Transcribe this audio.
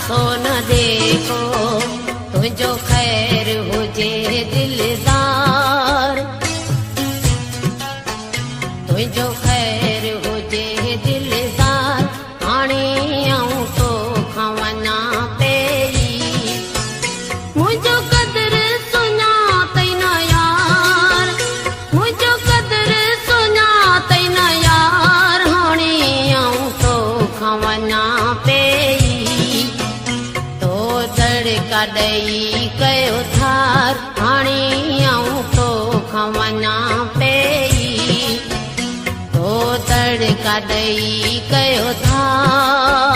सो न देखो तुझो खैर हुजे दिलदार तुझो खैर हुजे दिलदार हाणे आऊं तो खवना पेई मुझो कदर सुना तई न यार मुझो कदर सुना तई न यार हाणे आऊं तो खवना पेई तो तड़का ॾेई कयो थार हाणे आऊं तो खवना पेई तो तड़का ॾेई कयो थार।